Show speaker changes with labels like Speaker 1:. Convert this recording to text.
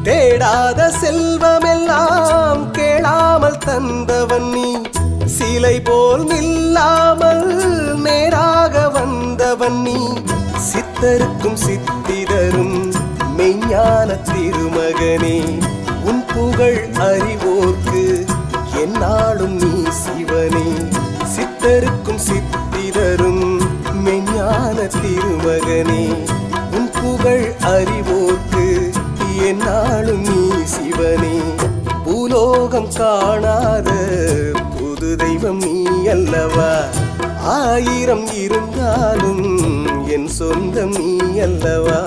Speaker 1: தேடாத செல்வமெல்லாம் கேளாமல் தந்தவன் நீ, சிலை போல் நில்லாமல் நேராக வந்தவன் நீ, சித்தருக்கும் சித்திதரும் மெய்ஞான திருமகனே, உன் புகழ் அறிவோர்க்கு என்னாலும் நீ சிவனே. சித்தருக்கும் சித்திதரும் மெய்ஞான திருமகனே, உன் புகழ் அறிவோர்க்கு என்னாலும் நீ சிவனே. பூலோகம் காணாத புது தெய்வம் நீ அல்லவா, ஆயிரம் இருந்தாலும் என் சொந்தம் நீ அல்லவா.